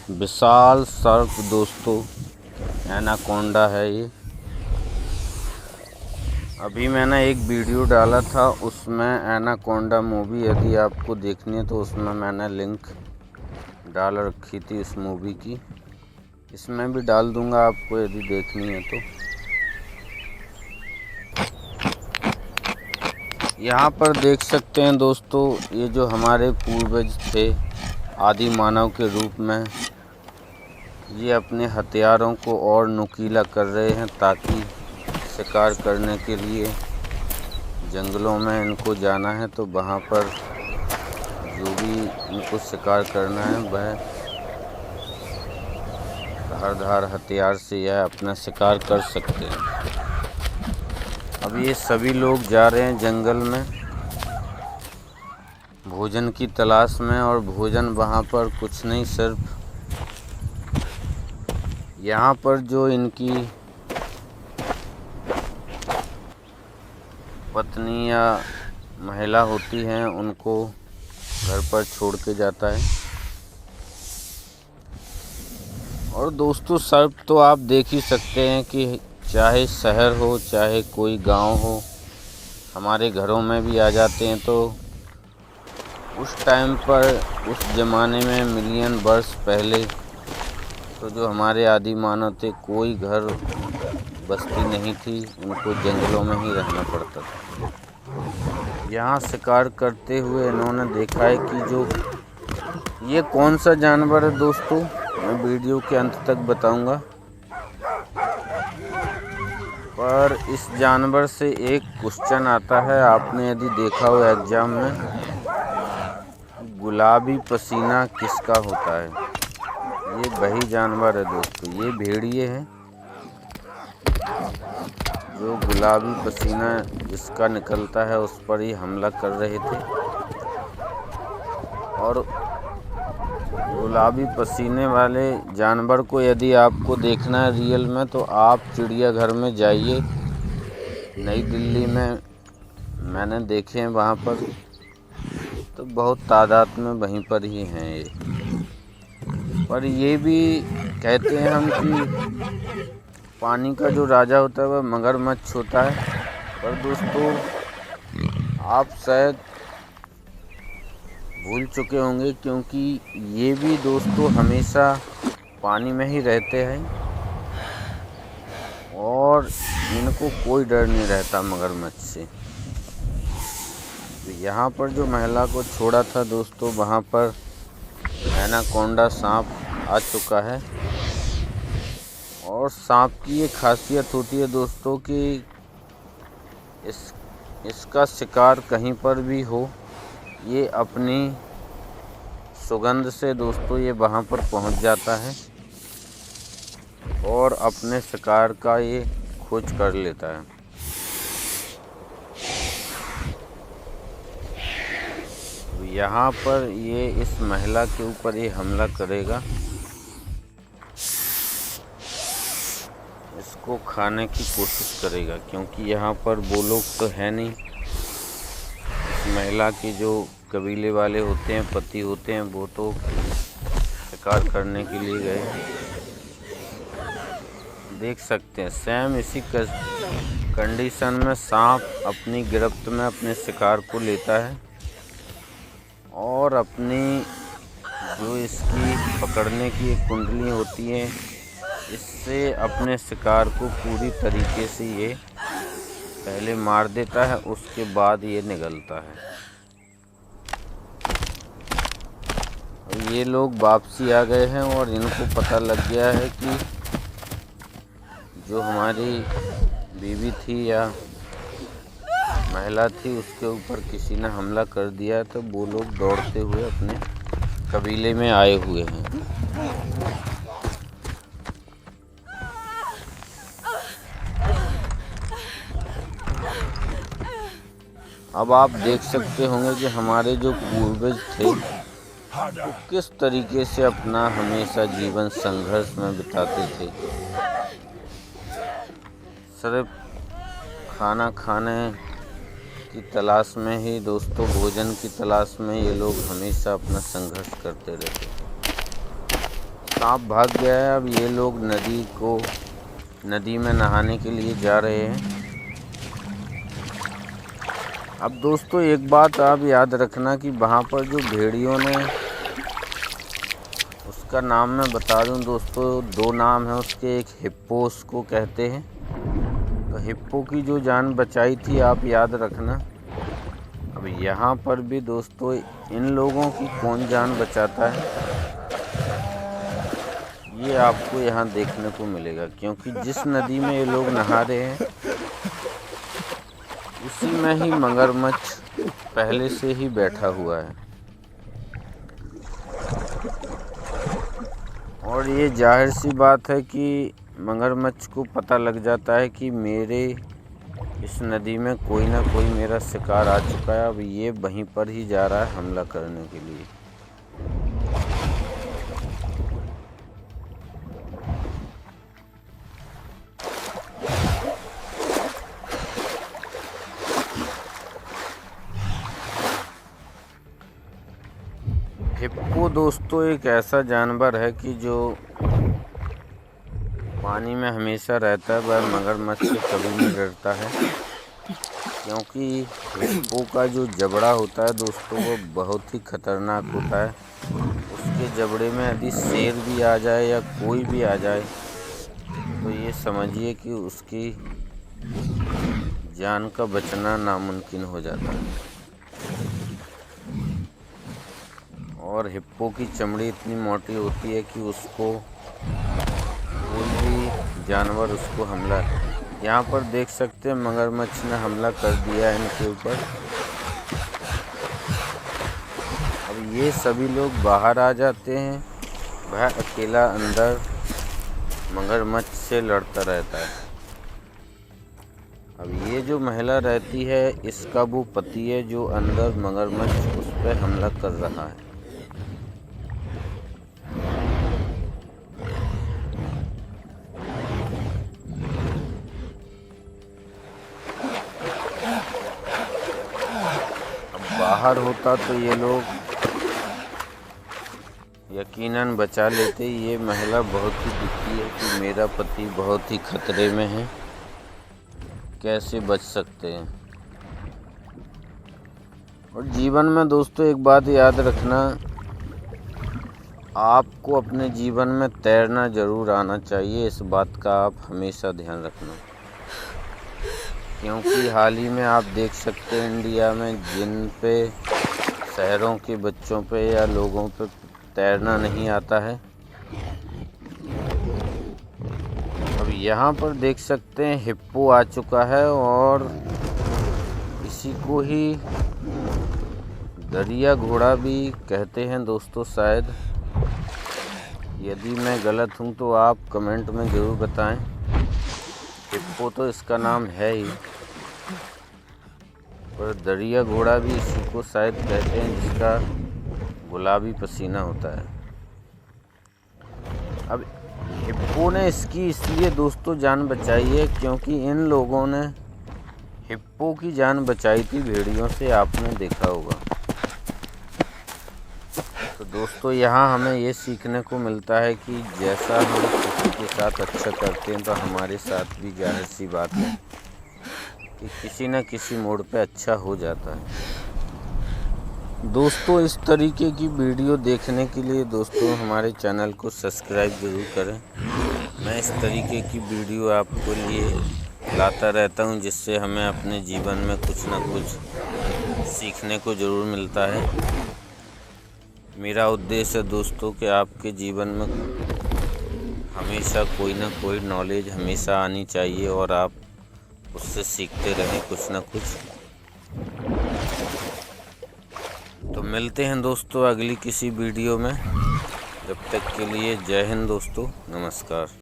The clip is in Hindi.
विशाल सर्प दोस्तों, एनाकोंडा है ये। अभी मैंने एक वीडियो डाला था, उसमें एनाकोंडा मूवी यदि आपको देखनी है तो उसमें मैंने लिंक डाल रखी थी उस मूवी की। इसमें भी डाल दूंगा आपको यदि देखनी है तो। यहाँ पर देख सकते हैं दोस्तों, ये जो हमारे पूर्वज थे आदि मानव के रूप में, ये अपने हथियारों को और नुकीला कर रहे हैं ताकि शिकार करने के लिए जंगलों में इनको जाना है तो वहाँ पर जो भी इनको शिकार करना है वह धारदार हथियार से यह अपना शिकार कर सकते हैं। अब ये सभी लोग जा रहे हैं जंगल में भोजन की तलाश में, और भोजन वहाँ पर कुछ नहीं, सिर्फ यहाँ पर जो इनकी पत्नी या महिला होती हैं उनको घर पर छोड़ के जाता है। और दोस्तों सर्प तो आप देख ही सकते हैं कि चाहे शहर हो चाहे कोई गांव हो, हमारे घरों में भी आ जाते हैं। तो उस टाइम पर, उस ज़माने में मिलियन वर्ष पहले, तो जो हमारे आदि मानव थे, कोई घर बस्ती नहीं थी, उनको जंगलों में ही रहना पड़ता था। यहाँ शिकार करते हुए इन्होंने देखा है कि जो ये कौन सा जानवर है दोस्तों, मैं वीडियो के अंत तक बताऊंगा। पर इस जानवर से एक क्वेश्चन आता है, आपने यदि देखा हो एग्जाम में, गुलाबी पसीना किसका होता है। ये वही जानवर है दोस्तों, ये भेड़िए हैं जो गुलाबी पसीना जिसका निकलता है उस पर ही हमला कर रहे थे। और गुलाबी पसीने वाले जानवर को यदि आपको देखना है रियल में तो आप चिड़ियाघर में जाइए। नई दिल्ली में मैंने देखे हैं, वहाँ पर तो बहुत तादाद में वहीं पर ही हैं ये। पर ये भी कहते हैं हम कि पानी का जो राजा होता है वह मगरमच्छ होता है। पर दोस्तों आप शायद भूल चुके होंगे, क्योंकि ये भी दोस्तों हमेशा पानी में ही रहते हैं और इनको कोई डर नहीं रहता मगरमच्छ से। तो यहाँ पर जो महिला को छोड़ा था दोस्तों, वहाँ पर एनाकोंडा सांप आ चुका है। और सांप की ये खासियत होती है दोस्तों कि इसका शिकार कहीं पर भी हो, ये अपनी सुगंध से दोस्तों ये वहाँ पर पहुँच जाता है और अपने शिकार का ये खोज कर लेता है। यहाँ पर ये इस महिला के ऊपर ये हमला करेगा, इसको खाने की कोशिश करेगा, क्योंकि यहाँ पर वो लोग तो है नहीं। इस महिला के जो कबीले वाले होते हैं, पति होते हैं, वो तो शिकार करने के लिए गए। देख सकते हैं सेम इसी कंडीशन में सांप अपनी गिरफ्त में अपने शिकार को लेता है और अपनी जो इसकी पकड़ने की एक कुंडली होती है, इससे अपने शिकार को पूरी तरीके से ये पहले मार देता है, उसके बाद ये निगलता है। और ये लोग वापसी आ गए हैं और इनको पता लग गया है कि जो हमारी बीवी थी या महिला थी उसके ऊपर किसी ने हमला कर दिया है। तो वो लोग दौड़ते हुए अपने कबीले में आए हुए हैं। अब आप देख सकते होंगे कि हमारे जो पूर्वज थे वो किस तरीके से अपना हमेशा जीवन संघर्ष में बिताते थे। सिर्फ खाना खाने की तलाश में ही दोस्तों, भोजन की तलाश में ये लोग हमेशा अपना संघर्ष करते रहते। सांप भाग गया है। अब ये लोग नदी में नहाने के लिए जा रहे हैं। अब दोस्तों एक बात आप याद रखना कि वहाँ पर जो भेड़ियों ने, उसका नाम मैं बता दूं दोस्तों, 2 नाम है उसके। एक हिप्पो उसको कहते हैं, तो हिप्पो की जो जान बचाई थी आप याद रखना। अब यहाँ पर भी दोस्तों इन लोगों की कौन जान बचाता है, ये आपको यहाँ देखने को मिलेगा। क्योंकि जिस नदी में ये लोग नहा रहे हैं उसी में ही मगरमच्छ पहले से ही बैठा हुआ है। और ये जाहिर सी बात है कि मगरमच्छ को पता लग जाता है कि मेरे इस नदी में कोई ना कोई मेरा शिकार आ चुका है। अब ये वहीं पर ही जा रहा है हमला करने के लिए। हिप्पो दोस्तों एक ऐसा जानवर है कि जो पानी में हमेशा रहता है। वह मगरमच्छ से कभी नहीं डरता है, क्योंकि हिप्पो का जो जबड़ा होता है दोस्तों वो बहुत ही खतरनाक होता है। उसके जबड़े में यदि शेर भी आ जाए या कोई भी आ जाए तो ये समझिए कि उसकी जान का बचना नामुमकिन हो जाता है। और हिप्पो की चमड़ी इतनी मोटी होती है कि उसको कोई भी जानवर उसको हमला, यहाँ पर देख सकते हैं मगरमच्छ ने हमला कर दिया है इनके ऊपर। अब ये सभी लोग बाहर आ जाते हैं, वह अकेला अंदर मगरमच्छ से लड़ता रहता है। अब ये जो महिला रहती है इसका वो पति है जो अंदर मगरमच्छ उस पर हमला कर रहा है। बाहर होता तो ये लोग यकीनन बचा लेते। ये महिला बहुत ही दुखी है कि मेरा पति बहुत ही खतरे में है, कैसे बच सकते हैं। और जीवन में दोस्तों एक बात याद रखना, आपको अपने जीवन में तैरना ज़रूर आना चाहिए। इस बात का आप हमेशा ध्यान रखना, क्योंकि हाल ही में आप देख सकते हैं इंडिया में जिन पे शहरों के बच्चों पे या लोगों पे तैरना नहीं आता है। अब यहाँ पर देख सकते हैं हिप्पो आ चुका है और इसी को ही दरिया घोड़ा भी कहते हैं दोस्तों शायद। यदि मैं गलत हूँ तो आप कमेंट में ज़रूर बताएं। हिप्पो तो इसका नाम है ही, पर दरिया घोड़ा भी इसी को शायद कहते हैं, जिसका गुलाबी पसीना होता है। अब हिप्पो ने इसकी इसलिए दोस्तों जान बचाई है क्योंकि इन लोगों ने हिप्पो की जान बचाई थी भेड़ियों से, आपने देखा होगा। तो दोस्तों यहाँ हमें ये सीखने को मिलता है कि जैसा हम किसी के साथ अच्छा करते हैं तो हमारे साथ भी जाहिर सी बात है कि किसी न किसी मोड़ पे अच्छा हो जाता है। दोस्तों इस तरीके की वीडियो देखने के लिए दोस्तों हमारे चैनल को सब्सक्राइब ज़रूर करें। मैं इस तरीके की वीडियो आपको लिए लाता रहता हूं, जिससे हमें अपने जीवन में कुछ न कुछ सीखने को ज़रूर मिलता है। मेरा उद्देश्य है दोस्तों कि आपके जीवन में हमेशा कोई ना कोई नॉलेज हमेशा आनी चाहिए और आप उससे सीखते रहें कुछ ना कुछ। तो मिलते हैं दोस्तों अगली किसी वीडियो में। जब तक के लिए जय हिंद दोस्तों, नमस्कार।